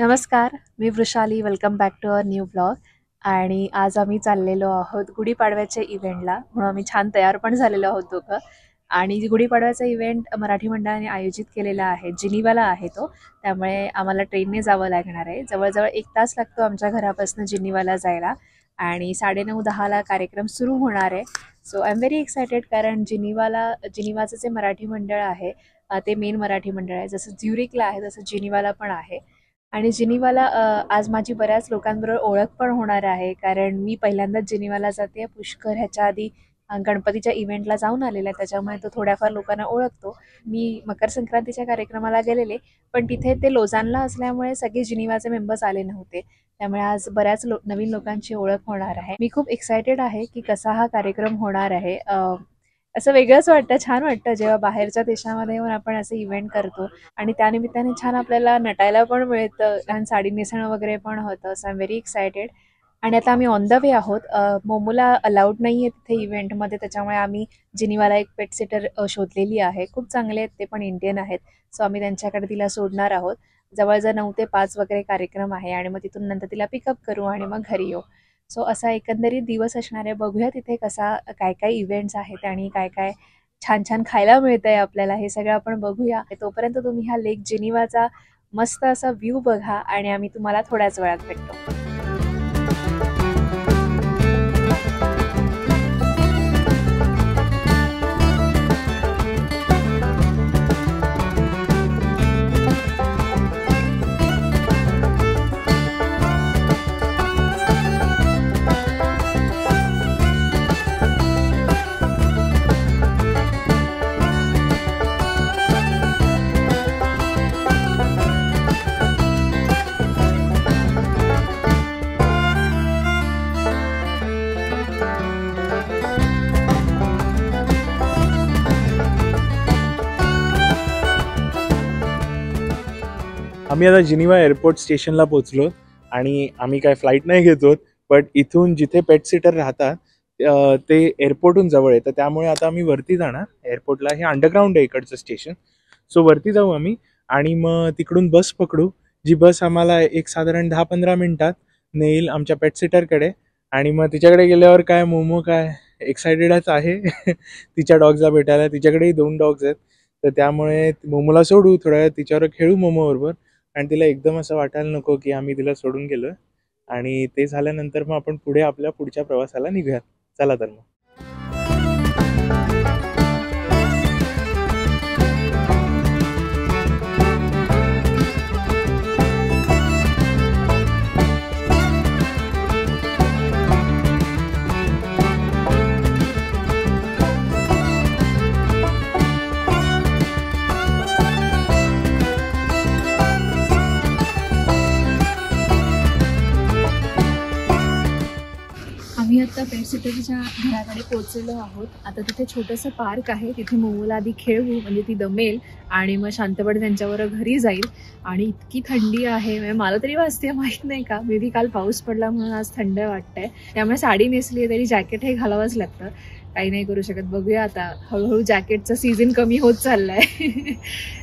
नमस्कार, मी Vrushali. Welcome back to our new blog. आणि आज आम्ही चाललेलो आहोत गुढीपाडव्याच्या इव्हेंटला, म्हणून आम्ही छान तयार पण झालेलो आहोत दोघं. आणि गुढीपाडव्याचा इव्हेंट मराठी मंडळाने आयोजित केलेला आहे, जिनिवाला आहे तो. त्यामुळे आम्हाला ट्रेनने जावं लागणार आहे. जवळजवळ 1 तास लागतो आमच्या घरापासून जिनिवाला जायला. आणि 9:30-10ला कार्यक्रम सुरू होणार आहे. So I am very excited, कारण जिनिवाचं जे मराठी मंडळ आहे ते मेन मराठी मंडळ आहे. जसं ज्युरिकला आहे तसं जिनिवाला पण आहे. आणि जिनिवाला आज माझी बऱ्याच लोकांबरोबर ओळख पण होणार आहे, कारण मी पहिल्यांदाच जिनिवाला जाते. पुष्कर ह्याच्या आधी गणपतीच्या इव्हेंटला जाऊन आलेला आहे, त्याच्यामुळे तो थोड्याफार लोकांना ओळखतो. मी मकर संक्रांतीच्या कार्यक्रमाला गेलेले, पण तिथे ते लोजानला असल्यामुळे सगळे जिनिवाचे मेंबर्स आले नव्हते. त्यामुळे आज बऱ्याच नवीन लोकांची ओळख होणार आहे. मी खूप एक्सायटेड आहे की कसा हा कार्यक्रम होणार आहे. असं वेगळंच वाटतं, छान वाटतं जेव्हा बाहेरच्या देशामध्ये येऊन आपण असं इव्हेंट करतो. आणि त्यानिमित्ताने छान आपल्याला नटायला पण मिळतं, छान साडी नेसणं वगैरे पण होतं. So I am very excited. आणि आता आम्ही ऑन द वे आहोत. मोमोला अलाउड नाही आहे तिथे इव्हेंटमध्ये, त्याच्यामुळे आम्ही जिनिवाला एक पेट सिटर शोधलेली आहे. खूप चांगले आहेत ते, पण इंडियन आहेत. सो आम्ही त्यांच्याकडे तिला सोडणार आहोत. जवळजवळ 9 ते 5 वगैरे कार्यक्रम आहे, आणि मग तिथून नंतर तिला पिकअप करू आणि मग घरी येऊ. सो असा एकंदरीत दिवस असणार आहे. बघूया तिथे कसा काय काय इव्हेंट्स आहेत आणि काय काय छान छान खायला मिळतंय आपल्याला, हे सगळं आपण बघूया. तोपर्यंत तुम्ही हा लेक जिनिवाचा मस्त असा व्ह्यू बघा, आणि आम्ही तुम्हाला थोड्याच वेळात भेटतो. आम्ही आता जिनिवा एअरपोर्ट स्टेशनला पोहोचलो आणि आम्ही काय फ्लाईट नाही घेतो, बट इथून जिथे पेट सिटर राहतात ते एअरपोर्टहून जवळ आहे. तर त्यामुळे आता आम्ही वरती जाणार एअरपोर्टला. हे अंडरग्राऊंड आहे इकडचं स्टेशन. सो वरती जाऊ आम्ही आणि मग तिकडून बस पकडू, जी बस आम्हाला एक साधारण 10-15 मिनिटात नेईल आमच्या पेट सिटरकडे. आणि मग तिच्याकडे गेल्यावर काय मोमो काय एक्सायटेडच आहे तिच्या डॉग्सला भेटायला. तिच्याकडेही 2 डॉग्स आहेत, तर त्यामुळे मोमोला सोडू, थोड्या वेळ तिच्यावर खेळू मोमोबरोबर. आणि तिला एकदम असं वाटायला नको की आम्ही तिला सोडून गेलोय. आणि ते झाल्यानंतर मग आपण पुढे आपल्या पुढच्या प्रवासाला निघूयात. चला तर मग. आम्ही आता पेट सिटरच्या घराकडे पोहोचलेलो आहोत. आता तिथे छोटंसं पार्क आहे, तिथे मोमोला आधी खेळवू, म्हणजे ती दमेल आणि मग शांतपणे त्यांच्याबरोबर घरी जाईल. आणि इतकी थंडी आहे, म्हणजे मला तरी वाजते माहीत नाही का, मे बी काल पाऊस पडला म्हणून आज थंड वाटतंय. त्यामुळे साडी नेसली आहे तरी जॅकेट हे घालावंच लागतं, काही नाही करू शकत. बघूया आता, हळूहळू जॅकेटचा सीझन कमी होत चाललाय.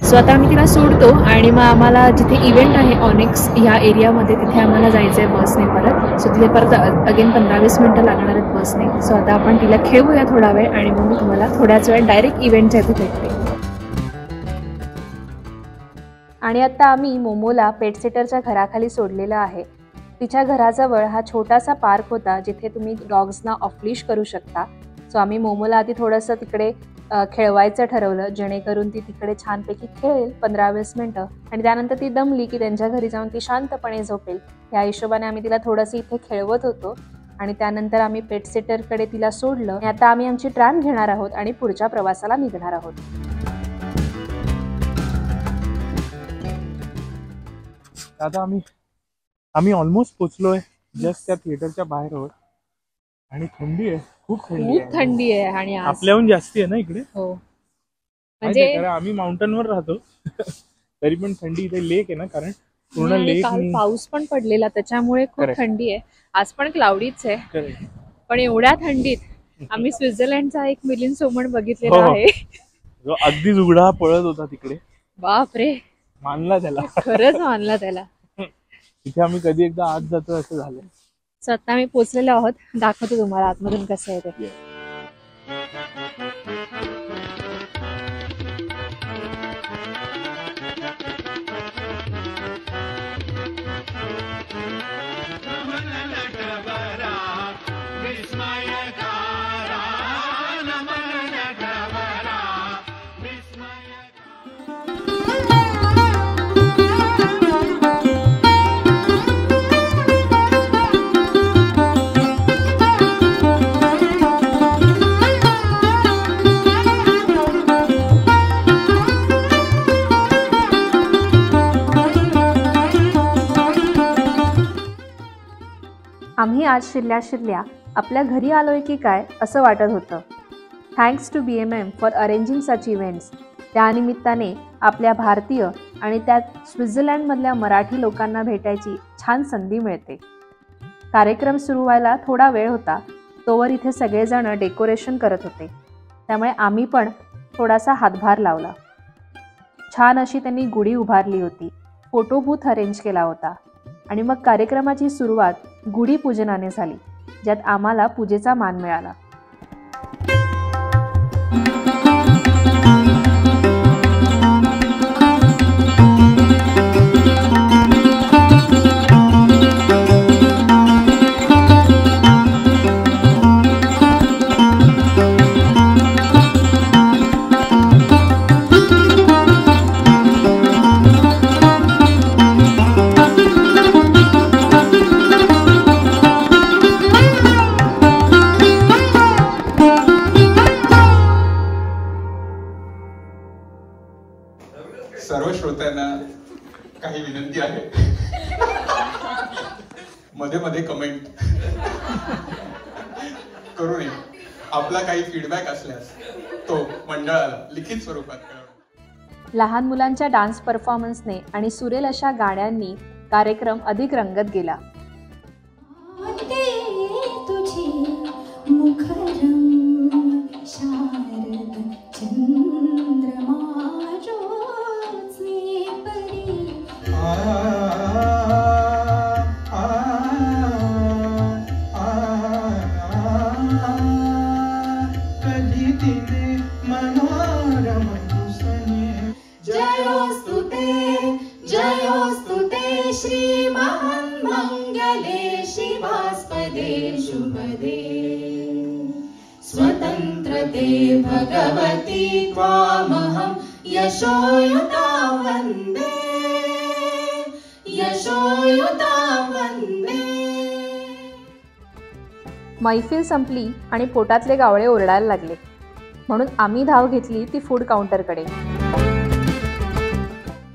सो आता आम्ही तिला सोडतो आणि मग आम्हाला जिथे इव्हेंट आहे ऑनेक्स ह्या एरियामध्ये, तिथे आम्हाला जायचं आहे बसने परत. सो तिथे परत अगेन 15-20 मिनिटं लागणार आहेत बसने. सो आता आपण तिला खेळूया थोडा वेळ, आणि मग मी तुम्हाला थोड्याच वेळ डायरेक्ट इव्हेंटच्या इथे भेटते. आणि आता आम्ही मोमोला पेट सिटरच्या घराखाली सोडलेलं आहे. तिच्या घराजवळ हा छोटासा पार्क होता, जिथे तुम्ही डॉग्सना ऑफलिश करू शकता. सो आम्ही मोमोला आधी थोडंसं तिकडे खेळवायचं ठरवलं, जेणेकरून ती तिकडे छानपैकी खेळेल 15-20 मिनटं, आणि त्यानंतर ती दमली की त्यांच्या घरी जाऊन ती शांतपणे झोपेल. या हिशोबाने आम्ही तिला थोडंसं इथे खेळवत होतो. आणि त्यानंतर आम्ही पेट सिटरकडे तिला सोडलं. आणि आता आम्ही आमची ट्रॅम घेणार आहोत आणि पुढच्या प्रवासाला निघणार आहोत. आता आम्ही ऑलमोस्ट पोचलोय. जस्ट त्या थिएटरच्या बाहेर आहोत आणि थंडी आहे, खूप थंडी आहे. आणि आपल्याहून जास्ती आहे ना इकडे. हो, म्हणजे आम्ही माउंटनवर राहतो तरी पण थंडी. इथे लेक आहे ना, कारण पूर्ण लेक. काल पाऊस पण पडलेला, त्याच्यामुळे खूप थंडी आहे. आज पण क्लाउडीच आहे, पण एवढ्या थंडीत आम्ही स्वित्झर्लंडचा एक मिलिंद सोमण बघितलेला आहे, जो अगदीच उघडा पळत होता तिकडे. बापरे, मानला त्याला, खरंच मानला त्याला. इथे आम्ही कधी एकदा आत जातो असं झालंय. सो आता आम्ही पोहोचलेलो आहोत, दाखवतो तुम्हाला आतमधून कसं आहे ते. आम्ही आज शिरल्या शिरल्या आपल्या घरी आलोय की काय असं वाटत होतं. Thanks to BMM for arranging such events. त्यानिमित्ताने आपल्या भारतीय आणि त्यात स्वित्झर्लंडमधल्या मराठी लोकांना भेटायची छान संधी मिळते. कार्यक्रम सुरू व्हायला थोडा वेळ होता, तोवर इथे सगळेजण डेकोरेशन करत होते, त्यामुळे आम्ही पण थोडासा हातभार लावला. छान अशी त्यांनी गुढी उभारली होती, फोटो बूथ अरेंज केला होता आणि मग कार्यक्रमाची सुरुवात गुढी पूजनाने झाली, ज्यात आम्हाला पूजेचा मान मिळाला. सर्व श्रोत्यांना काही विनंती आहे, मध्ये मध्ये कमेंट करू नये. आपला काही फीडबॅक असल्यास तो मंडळाला लिखित स्वरूपात कळवा. लहान मुलांच्या डान्स परफॉर्मन्सने आणि सुरेल अशा गाण्यांनी कार्यक्रम अधिक रंगत गेला. जयोस्तुते श्री महामंगले शिवास्पदे शुभदे स्वतंत्रते भगवती त्वामहं यशोयुतां वन्दे यशोयुतां वन्दे. मैफिल संपली आणि पोटातले गावळे ओरडायला लागले, म्हणून आम्ही धाव घेतली ती फूड काउंटरकडे.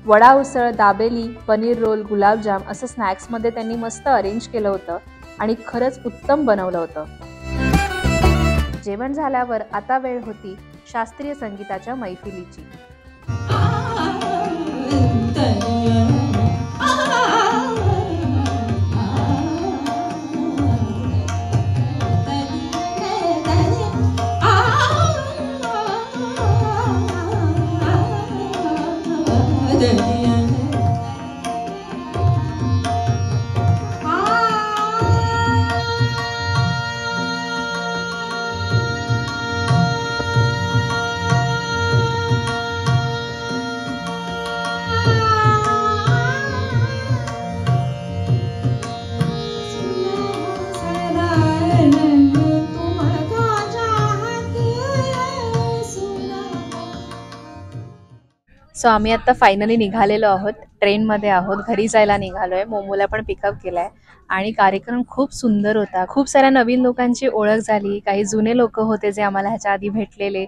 वडा, उसळ, दाबेली, पनीर रोल, गुलाबजाम असं स्नॅक्समध्ये त्यांनी मस्त अरेंज केलं होतं आणि खरंच उत्तम बनवलं होतं. जेवण झाल्यावर आता वेळ होती शास्त्रीय संगीताच्या मैफिलीची. सो आम्ही आता फायनली निघालेलो आहोत, ट्रेनमध्ये आहोत, घरी जायला निघालोय. मोमोला पण पिकअप केलाय आणि कार्यक्रम खूप सुंदर होता. खूप साऱ्या नवीन लोकांची ओळख झाली, काही जुने लोक होते जे आम्हाला ह्याच्या आधी भेटलेले,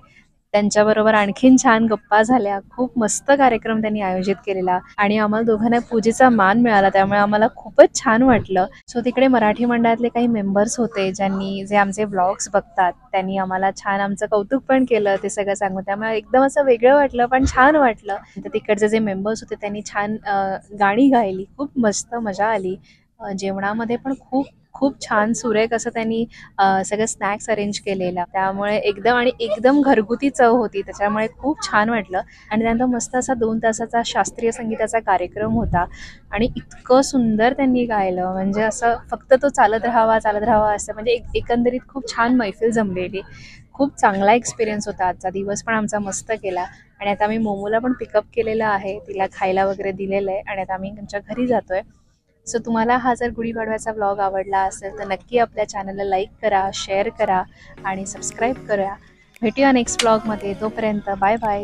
त्यांच्याबरोबर आणखीन छान गप्पा झाल्या. खूप मस्त कार्यक्रम त्यांनी आयोजित केलेला आणि आम्हाला दोघांना पूजेचा मान मिळाला, त्यामुळे आम्हाला खूपच छान वाटलं. सो तिकडे मराठी मंडळातले काही मेंबर्स होते जे आमचे व्लॉग्स बघतात, त्यांनी आम्हाला छान आमचं कौतुक पण केलं, ते सगळं सांगून. त्यामुळे एकदम असं वेगळं वाटलं पण छान वाटलं. तर तिकडचे जे मेंबर्स होते त्यांनी छान गाणी गायली, खूप मस्त मजा आली. जेवणामध्ये पण खूप खूप छान सुरेख असं त्यांनी सगळं स्नॅक्स अरेंज केलेलं, त्यामुळे एकदम घरगुती चव होती, त्याच्यामुळे खूप छान वाटलं. आणि त्यानंतर मस्त असा 2 तासाचा शास्त्रीय संगीताचा कार्यक्रम होता आणि इतकं सुंदर त्यांनी गायलं, म्हणजे असं फक्त तो चालत राहावा असं, म्हणजे एकंदरीत खूप छान मैफिल जमलेली. खूप चांगला एक्सपिरियन्स होता. आजचा दिवस पण आमचा मस्त गेला आणि आता आम्ही मोमोला पण पिकअप केलेलं आहे, तिला खायला वगैरे दिलेलं आहे आणि आता आम्ही आमच्या घरी जातोय. सो तुम्हाला हा जर गुढीपाडव्याचा व्लॉग आवडला असेल तर नक्की आपल्या चॅनलला लाईक करा, शेअर करा आणि सबस्क्राईब करा. भेटूया नेक्स्ट व्लॉगमध्ये. तोपर्यंत बाय बाय.